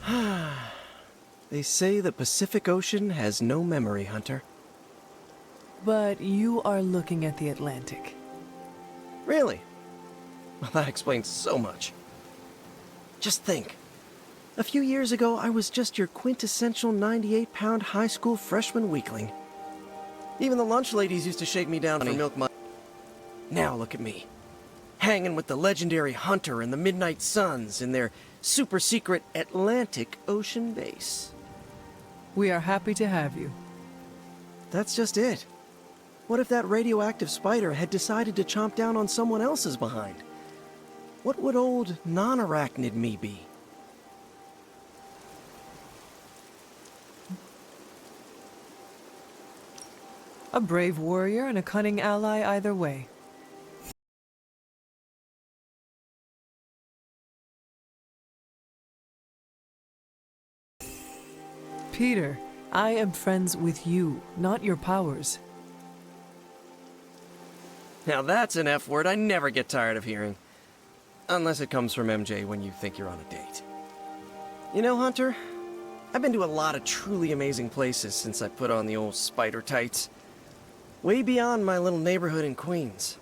They say the Pacific Ocean has no memory, Hunter. But you are looking at the Atlantic. Really? Well, that explains so much. Just think. A few years ago, I was just your quintessential 98-pound high school freshman weakling. Even the lunch ladies used to shake me down for milk money. Now look at me. Hanging with the legendary Hunter and the Midnight Suns in their super-secret Atlantic Ocean base. We are happy to have you. That's just it. What if that radioactive spider had decided to chomp down on someone else's behind? What would old non-arachnid me be? A brave warrior and a cunning ally either way. Peter, I am friends with you, not your powers. Now that's an F word I never get tired of hearing. Unless it comes from MJ when you think you're on a date. You know, Hunter, I've been to a lot of truly amazing places since I put on the old spider tights. Way beyond my little neighborhood in Queens.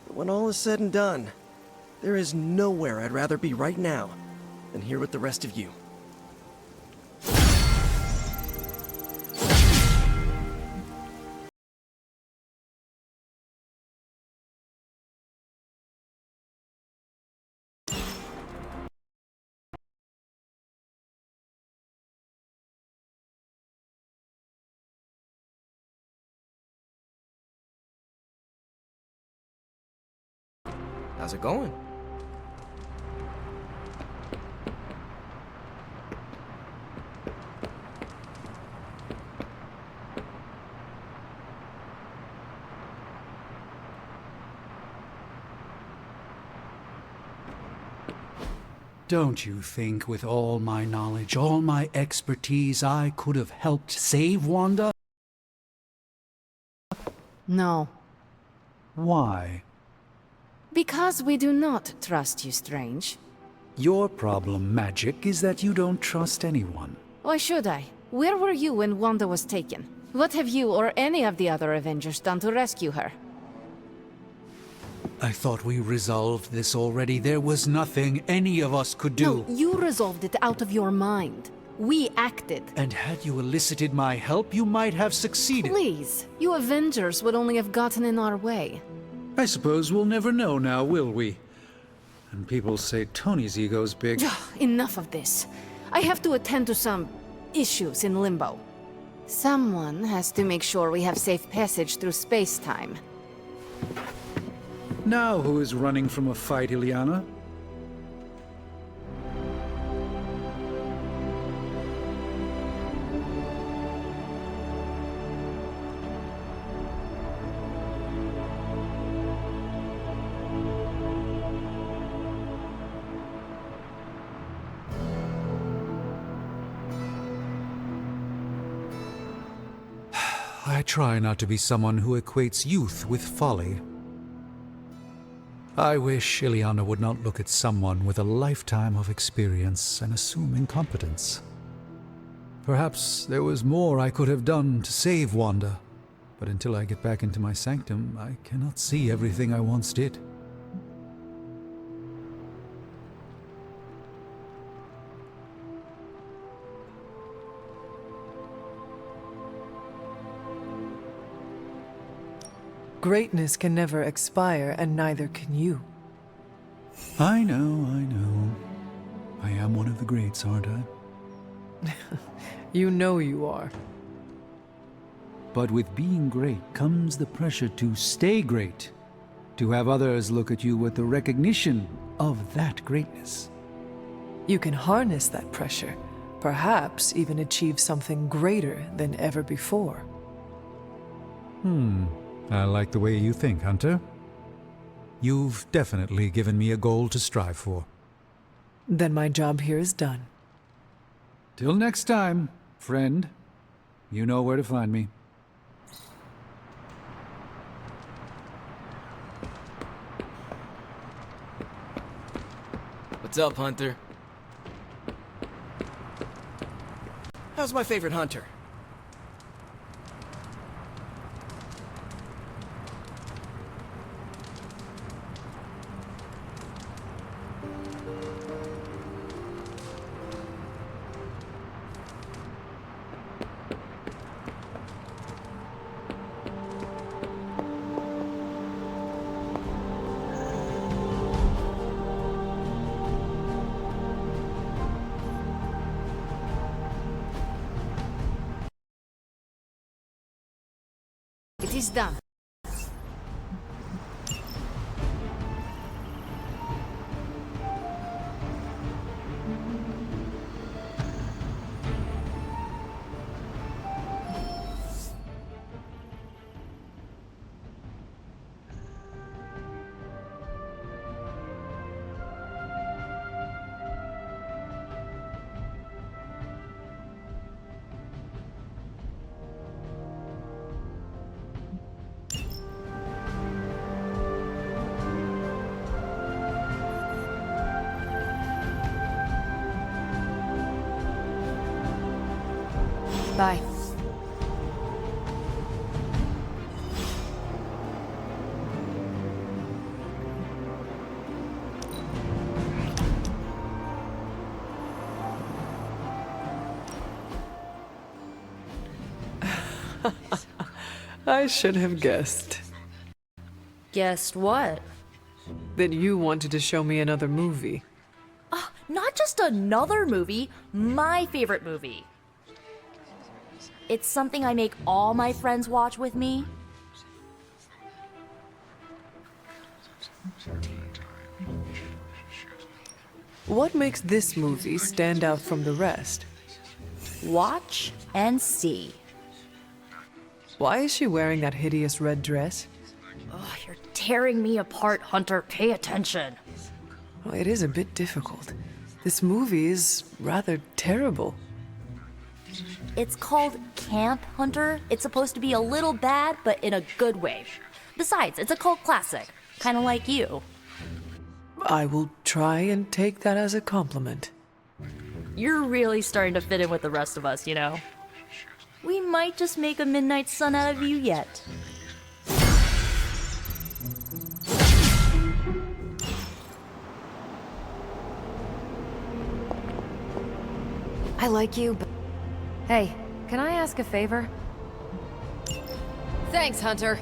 But when all is said and done, there is nowhere I'd rather be right now than here with the rest of you. How's it going? Don't you think with all my knowledge, all my expertise, I could have helped save Wanda? No. Why? Because we do not trust you, Strange. Your problem, Magic, is that you don't trust anyone. Why should I? Where were you when Wanda was taken? What have you or any of the other Avengers done to rescue her? I thought we resolved this already. There was nothing any of us could do. No, you resolved it out of your mind. We acted. And had you elicited my help, you might have succeeded. Please, you Avengers would only have gotten in our way. I suppose we'll never know now, will we? And people say Tony's ego's big. Enough of this. I have to attend to some issues in Limbo. Someone has to make sure we have safe passage through space-time. Now who is running from a fight, Illyana? I try not to be someone who equates youth with folly. I wish Illyana would not look at someone with a lifetime of experience and assume incompetence. Perhaps there was more I could have done to save Wanda, but until I get back into my sanctum, I cannot see everything I once did. Greatness can never expire, and neither can you. I know, I know. I am one of the greats, aren't I? You know you are. But with being great comes the pressure to stay great, to have others look at you with the recognition of that greatness. You can harness that pressure, perhaps even achieve something greater than ever before. I like the way you think, Hunter. You've definitely given me a goal to strive for. Then my job here is done. Till next time, friend. You know where to find me. What's up, Hunter? How's my favorite hunter? It is done. Bye. I should have guessed. Guessed what? That you wanted to show me another movie. Not just another movie, my favorite movie. It's something I make all my friends watch with me. What makes this movie stand out from the rest? Watch and see. Why is she wearing that hideous red dress? Oh, you're tearing me apart, Hunter. Pay attention. Well, it is a bit difficult. This movie is rather terrible. It's called Camp Hunter. It's supposed to be a little bad, but in a good way. Besides, it's a cult classic. Kind of like you. I will try and take that as a compliment. You're really starting to fit in with the rest of us, you know? We might just make a Midnight Sun out of you yet. I like you, but... Hey, can I ask a favor? Thanks, Hunter.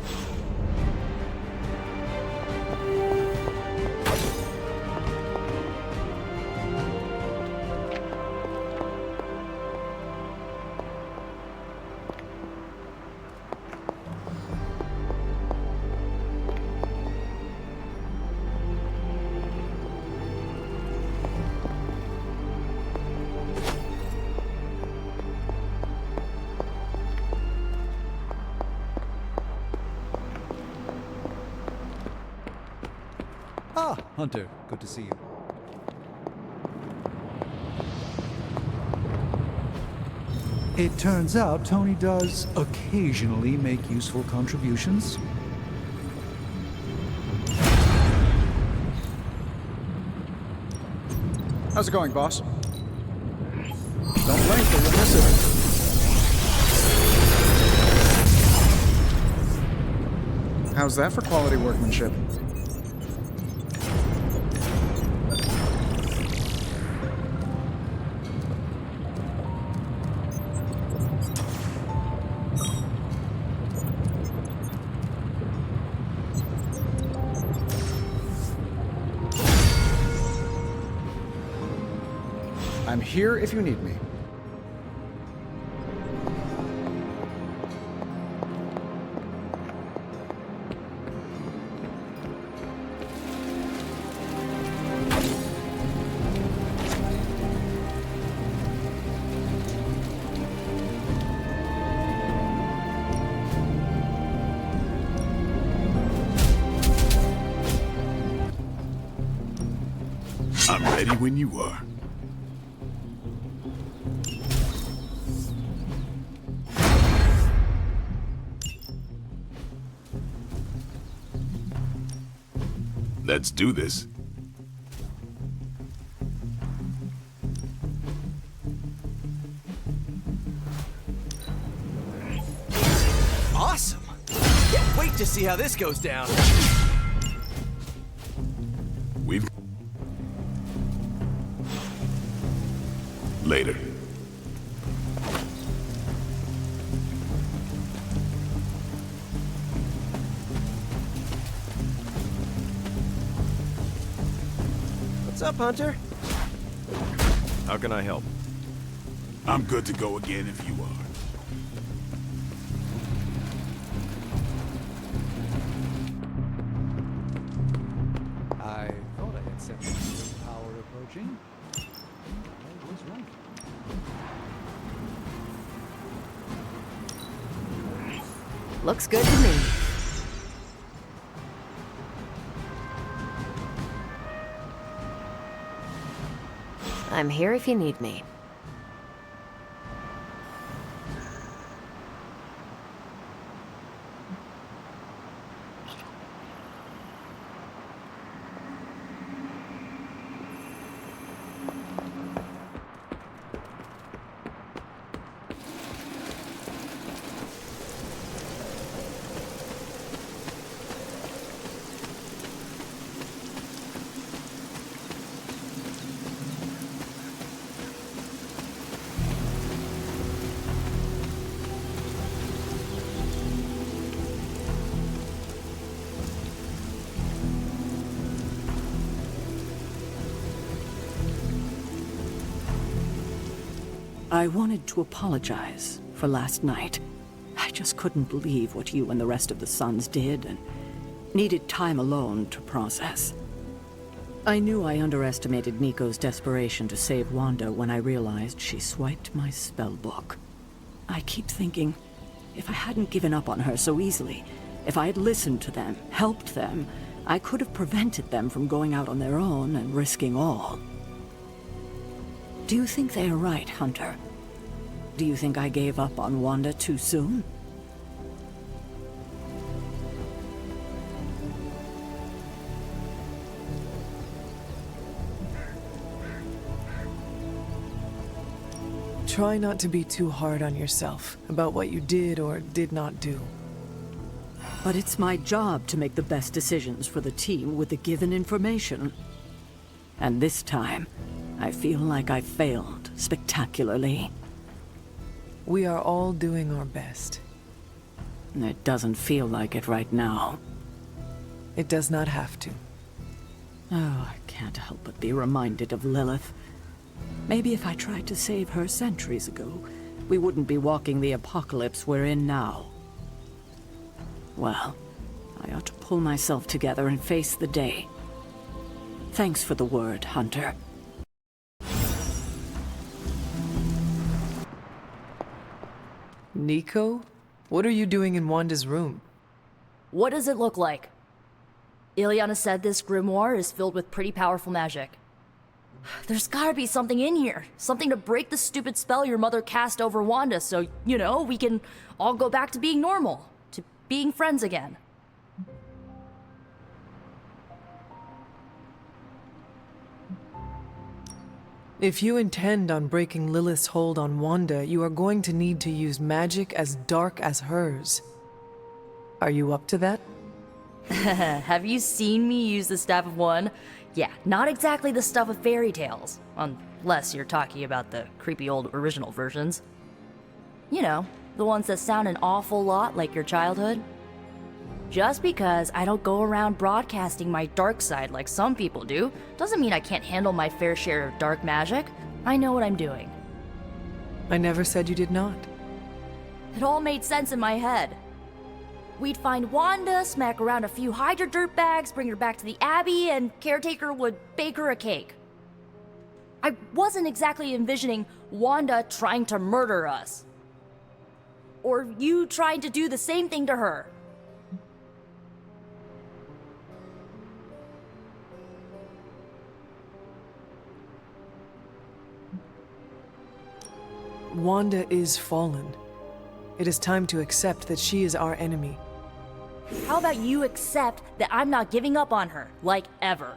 Ah, Hunter, good to see you. It turns out Tony does occasionally make useful contributions. How's it going, boss? Don't blink or you'll miss it. How's that for quality workmanship? I'm here if you need me. I'm ready when you are. Let's do this. wait to see how this goes down. We've... Later. What's up, Hunter? How can I help? I'm good to go again if you are. I thought I had sensed the power approaching. I was right. Looks good to me. I'm here if you need me. I wanted to apologize for last night. I just couldn't believe what you and the rest of the Sons did, and needed time alone to process. I knew I underestimated Nico's desperation to save Wanda when I realized she swiped my spell book. I keep thinking, if I hadn't given up on her so easily, if I had listened to them, helped them, I could have prevented them from going out on their own and risking all. Do you think they are right, Hunter? Do you think I gave up on Wanda too soon? Try not to be too hard on yourself about what you did or did not do. But it's my job to make the best decisions for the team with the given information. And this time, I feel like I failed spectacularly. We are all doing our best. It doesn't feel like it right now. It does not have to. Oh, I can't help but be reminded of Lilith. Maybe if I tried to save her centuries ago, we wouldn't be walking the apocalypse we're in now. Well, I ought to pull myself together and face the day. Thanks for the word, Hunter. Nico? What are you doing in Wanda's room? What does it look like? Ileana said this grimoire is filled with pretty powerful magic. There's gotta be something in here. Something to break the stupid spell your mother cast over Wanda so, you know, we can all go back to being normal. To being friends again. If you intend on breaking Lilith's hold on Wanda, you are going to need to use magic as dark as hers. Are you up to that? Have you seen me use the Staff of One? Yeah, not exactly the stuff of fairy tales. Unless you're talking about the creepy old original versions. You know, the ones that sound an awful lot like your childhood. Just because I don't go around broadcasting my dark side like some people do, doesn't mean I can't handle my fair share of dark magic. I know what I'm doing. I never said you did not. It all made sense in my head. We'd find Wanda, smack around a few Hydra dirtbags, bring her back to the Abbey, and Caretaker would bake her a cake. I wasn't exactly envisioning Wanda trying to murder us. Or you trying to do the same thing to her. Wanda is fallen. It is time to accept that she is our enemy. How about you accept that I'm not giving up on her, like ever?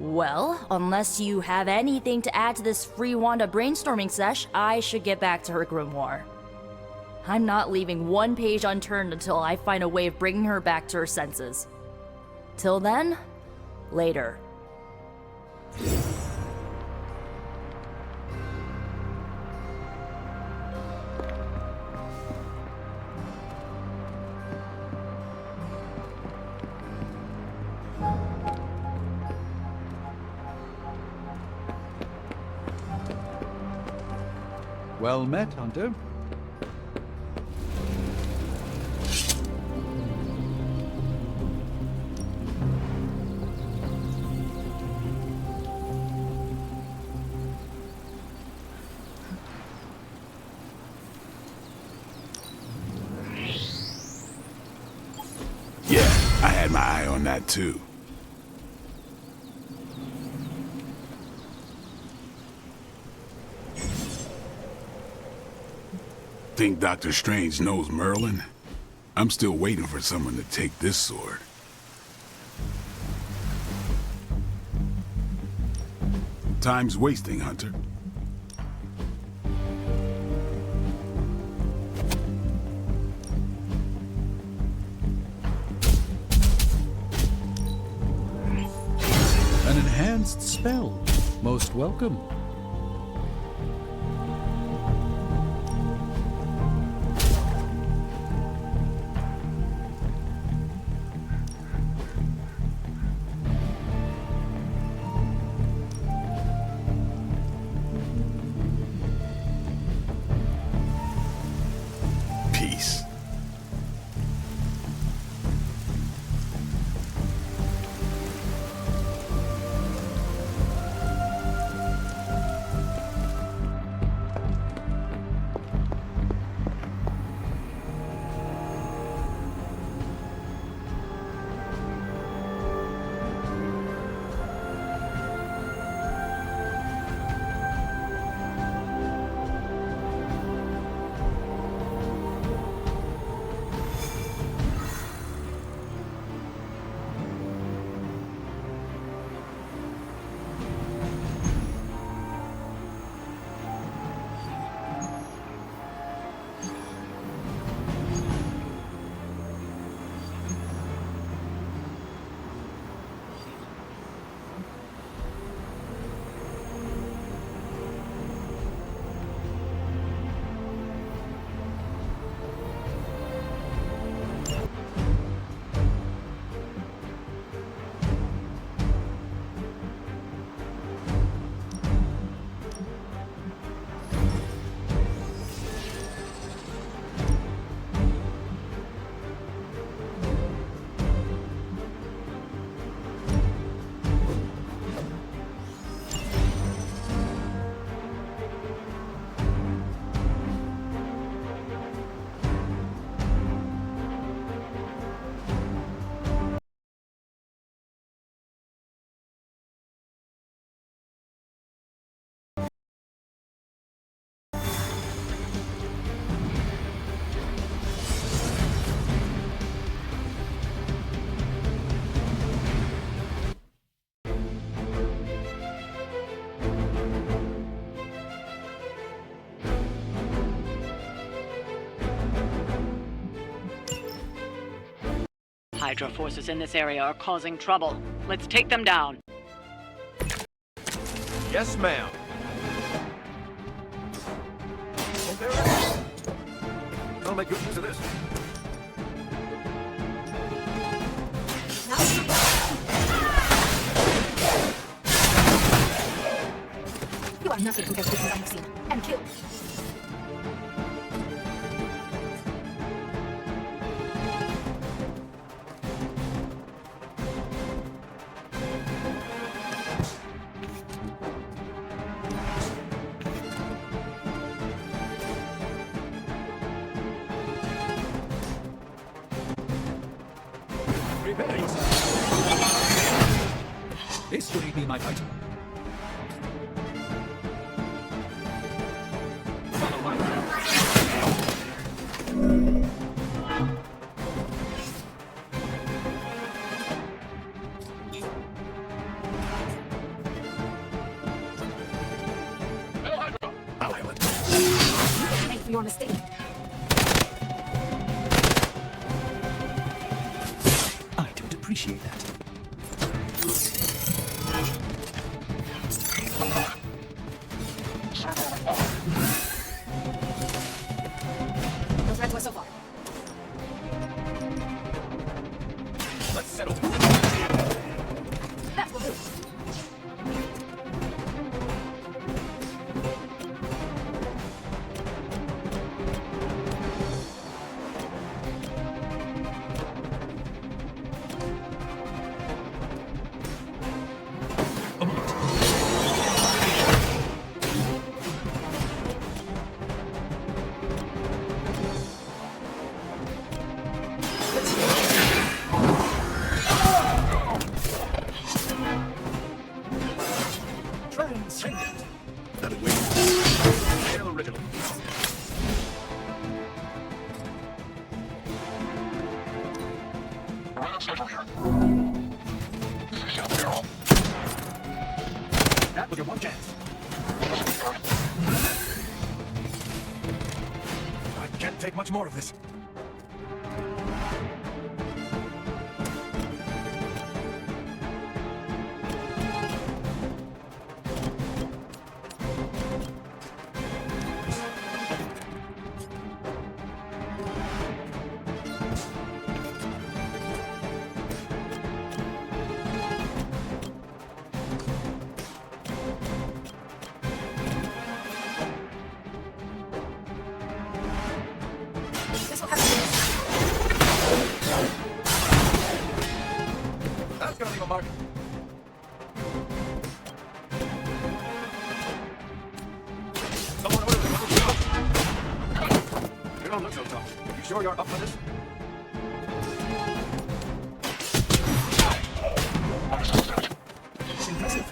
Well, unless you have anything to add to this free Wanda brainstorming sesh, I should get back to her grimoire. I'm not leaving one page unturned until I find a way of bringing her back to her senses. Till then, later. Well met, Hunter. Yeah, I had my eye on that too. Think Dr. Strange knows Merlin? I'm still waiting for someone to take this sword. Time's wasting, Hunter. An enhanced spell. Most welcome. Peace. Hydra forces in this area are causing trouble. Let's take them down. Yes, ma'am. I'll make good use of this. You are nothing compared to the things I have seen and killed. History be my fight. Thanks for your mistake. appreciate that. No threat so far. Let's settle. That will do. Transcendent. That'll wait. Hail original. That was your one chance. I can't take much more of this. This will have to do. That's gonna leave a mark. Someone order the double kill. You don't look so tough. You sure you're up for this? Impressive.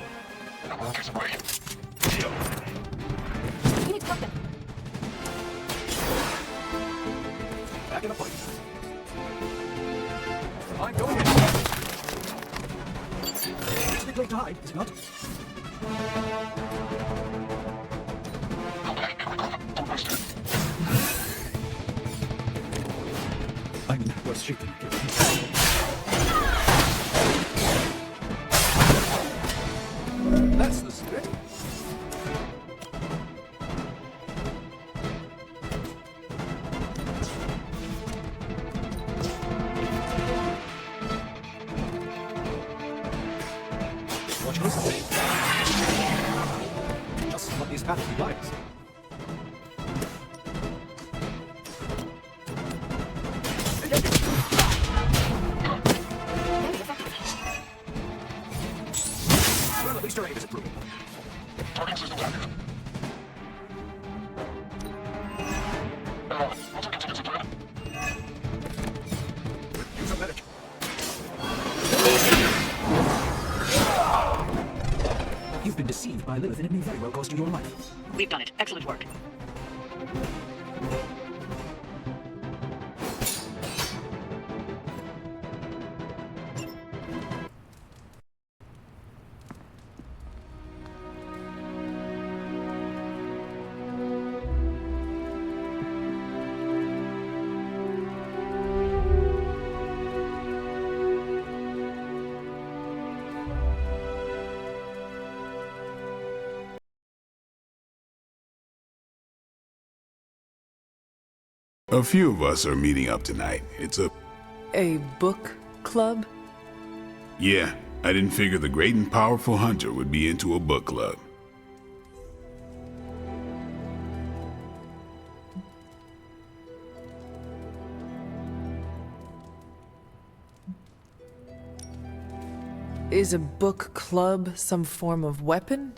We need to help them. Back in the fight. I'm going in. It's a bit late to hide, is it not? I mean, what's shaking? That's the spirit. Watch closely. Just what these paths requires. Well, at least your aim is improving. Use a medic. You've been deceived by Lilith, and it may very well cost you your life. We've done it. Excellent work. A few of us are meeting up tonight. It's A book club? Yeah, I didn't figure the great and powerful Hunter would be into a book club. Is a book club some form of weapon?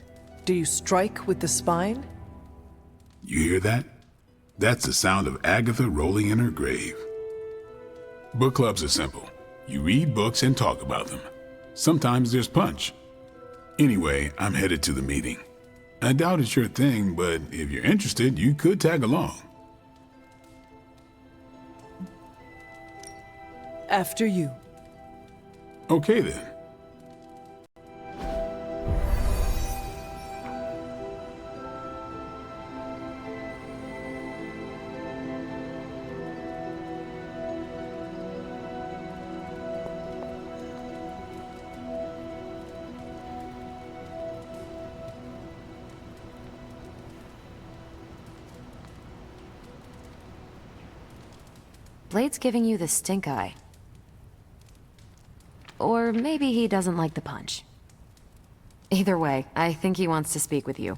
Do you strike with the spine? You hear that? That's the sound of Agatha rolling in her grave. Book clubs are simple. You read books and talk about them. Sometimes there's punch. Anyway, I'm headed to the meeting. I doubt it's your thing, but if you're interested, you could tag along. After you. Okay then. Blade's giving you the stink eye. Or maybe he doesn't like the punch. Either way, I think he wants to speak with you.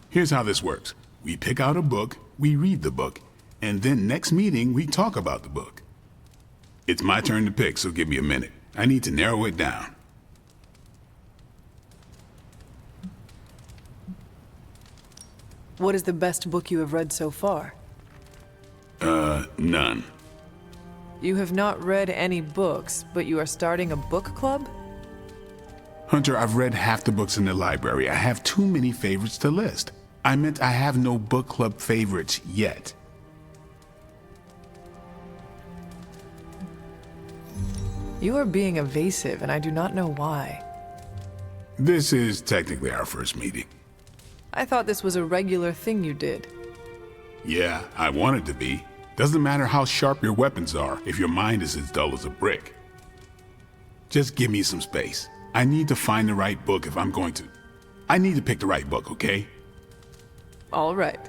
Here's how this works. We pick out a book, we read the book, and then next meeting we talk about the book. It's my turn to pick, so give me a minute. I need to narrow it down. What is the best book you have read so far? None. You have not read any books, but you are starting a book club? Hunter, I've read half the books in the library. I have too many favorites to list. I meant I have no book club favorites yet. You are being evasive, and I do not know why. This is technically our first meeting. I thought this was a regular thing you did. Yeah, I want it to be. Doesn't matter how sharp your weapons are if your mind is as dull as a brick. Just give me some space. I need to find the right book if I'm going to. I need to pick the right book, okay? All right.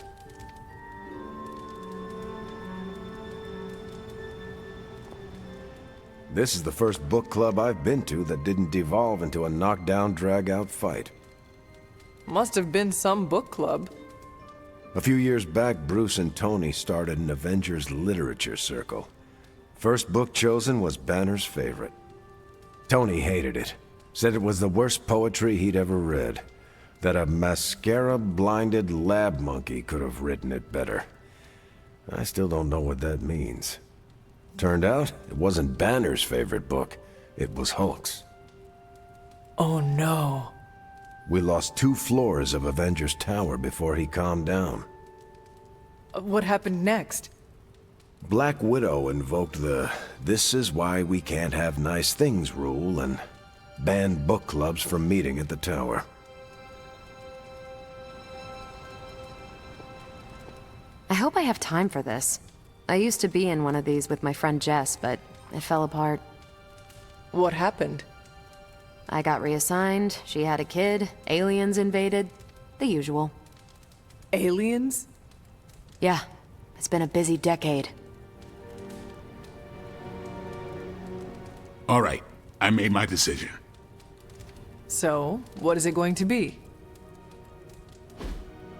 This is the first book club I've been to that didn't devolve into a knockdown, drag-out fight. Must have been some book club. A few years back, Bruce and Tony started an Avengers literature circle. First book chosen was Banner's favorite. Tony hated it. Said it was the worst poetry he'd ever read. That a mascara-blinded lab monkey could have written it better. I still don't know what that means. Turned out, it wasn't Banner's favorite book. It was Hulk's. Oh no. We lost 2 floors of Avengers Tower before he calmed down. What happened next? Black Widow invoked the "this is why we can't have nice things" rule and banned book clubs from meeting at the tower. I hope I have time for this. I used to be in one of these with my friend Jess, but it fell apart. What happened? I got reassigned, she had a kid, aliens invaded, the usual. Aliens? Yeah, it's been a busy decade. All right, I made my decision. So, what is it going to be?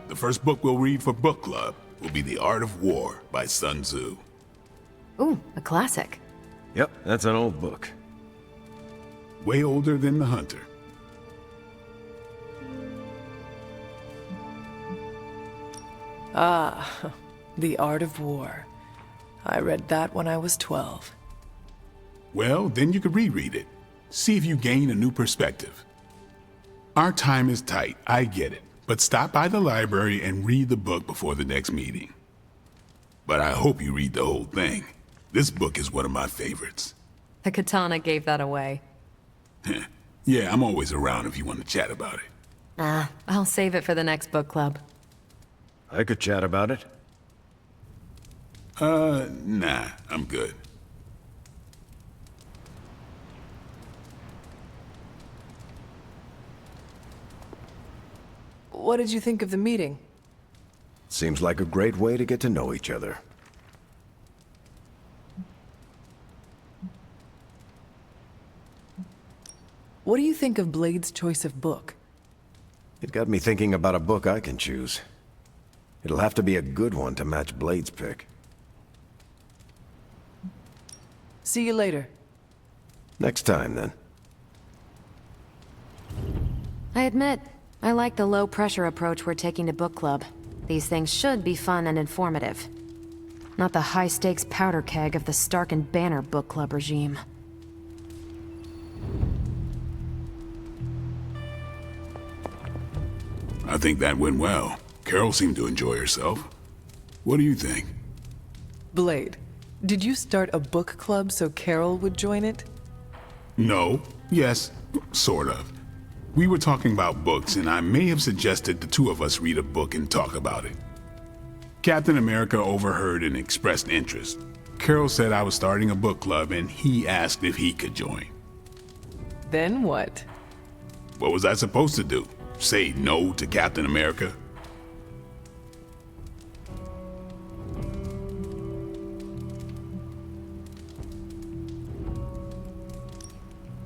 The first book we'll read for book club will be The Art of War by Sun Tzu. Ooh, a classic. Yep, that's an old book. Way older than The Hunter. Ah, The Art of War. I read that when I was 12. Well, then you could reread it. See if you gain a new perspective. Our time is tight, I get it. But stop by the library and read the book before the next meeting. But I hope you read the whole thing. This book is one of my favorites. The katana gave that away. Yeah, I'm always around if you want to chat about it. I'll save it for the next book club. I could chat about it. Nah, I'm good. What did you think of the meeting? Seems like a great way to get to know each other. What do you think of Blade's choice of book? It got me thinking about a book I can choose. It'll have to be a good one to match Blade's pick. See you later. Next time, then. I admit, I like the low-pressure approach we're taking to book club. These things should be fun and informative. Not the high-stakes powder keg of the Stark and Banner book club regime. I think that went well. Carol seemed to enjoy herself. What do you think? Blade, did you start a book club so Carol would join it? No. Yes. Sort of. We were talking about books, and I may have suggested the 2 of us read a book and talk about it. Captain America overheard and expressed interest. Carol said I was starting a book club, and he asked if he could join. Then what? What was I supposed to do? Say no to Captain America?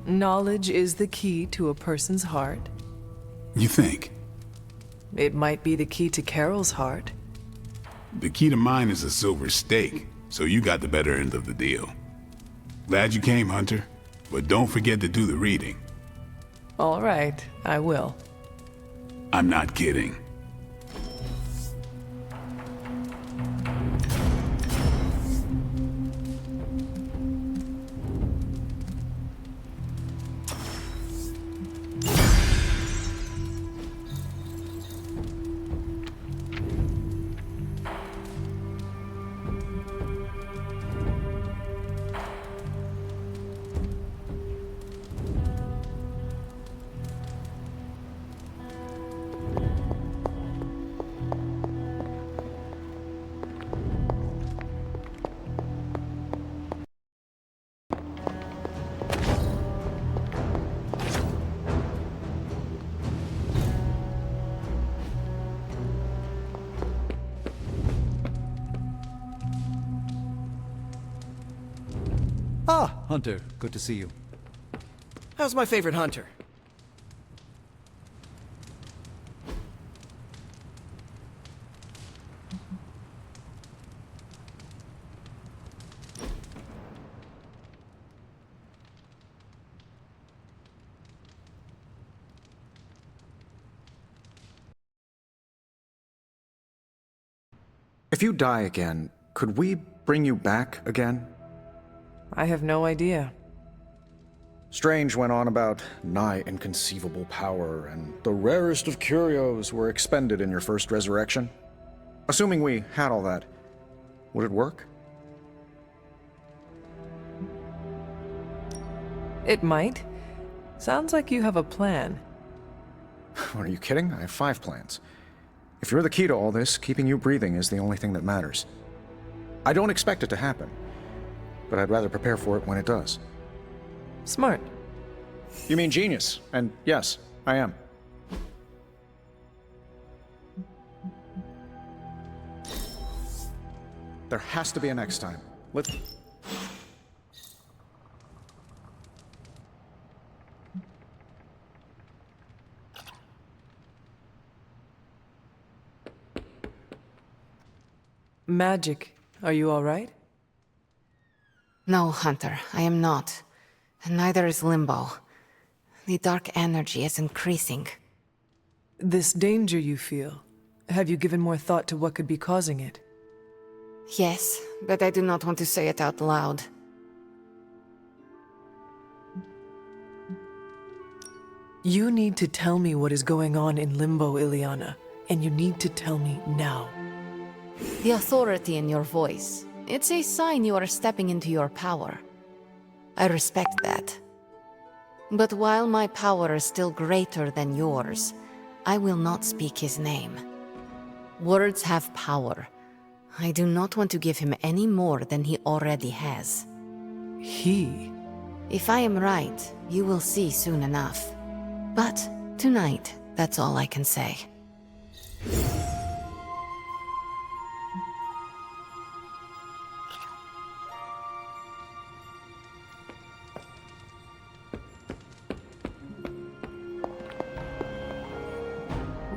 Knowledge is the key to a person's heart. You think? It might be the key to Carol's heart. The key to mine is a silver stake, so you got the better end of the deal. Glad you came, Hunter, but don't forget to do the reading. All right, I will. I'm not kidding. Ah, Hunter, good to see you. How's my favorite hunter? If you die again, could we bring you back again? I have no idea. Strange went on about nigh inconceivable power, and the rarest of curios were expended in your first resurrection. Assuming we had all that, would it work? It might. Sounds like you have a plan. Are you kidding? I have 5 plans. If you're the key to all this, keeping you breathing is the only thing that matters. I don't expect it to happen, but I'd rather prepare for it when it does. Smart. You mean genius, and yes, I am. There has to be a next time. Let's... Magic, are you all right? No, Hunter, I am not. And neither is Limbo. The dark energy is increasing. This danger you feel, have you given more thought to what could be causing it? Yes, but I do not want to say it out loud. You need to tell me what is going on in Limbo, Ileana, and you need to tell me now. The authority in your voice, it's a sign you are stepping into your power. I respect that. But while my power is still greater than yours, I will not speak his name. Words have power. I do not want to give him any more than he already has. He? If I am right, you will see soon enough. But tonight, that's all I can say.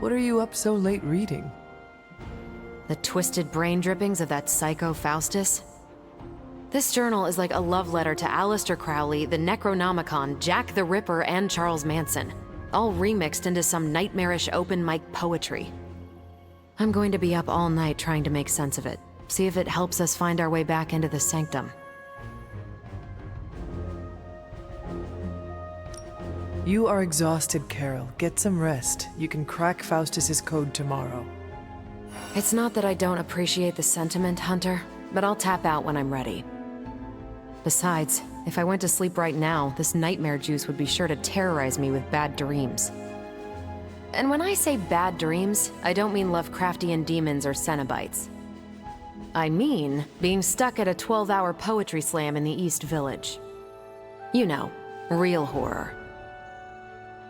What are you up so late reading? The twisted brain drippings of that psycho Faustus? This journal is like a love letter to Aleister Crowley, the Necronomicon, Jack the Ripper, and Charles Manson, all remixed into some nightmarish open mic poetry. I'm going to be up all night trying to make sense of it, see if it helps us find our way back into the sanctum. You are exhausted, Carol. Get some rest. You can crack Faustus's code tomorrow. It's not that I don't appreciate the sentiment, Hunter, but I'll tap out when I'm ready. Besides, if I went to sleep right now, this nightmare juice would be sure to terrorize me with bad dreams. And when I say bad dreams, I don't mean Lovecraftian demons or Cenobites. I mean being stuck at a 12-hour poetry slam in the East Village. You know, real horror.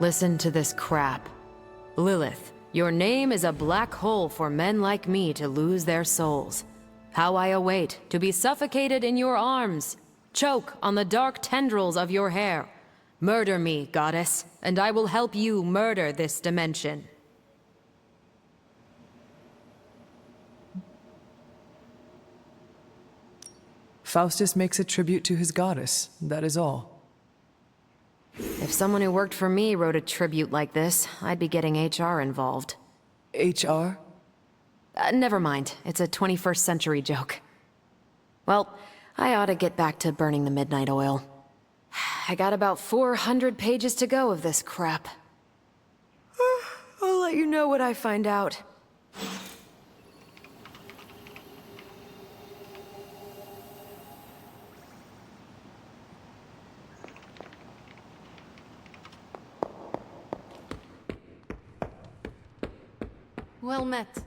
Listen to this crap. Lilith, your name is a black hole for men like me to lose their souls. How I await to be suffocated in your arms, choke on the dark tendrils of your hair. Murder me, goddess, and I will help you murder this dimension. Faustus makes a tribute to his goddess, that is all. If someone who worked for me wrote a tribute like this, I'd be getting HR involved. HR? Never mind, it's a 21st century joke. Well, I ought to get back to burning the midnight oil. I got about 400 pages to go of this crap. I'll let you know what I find out. Well met.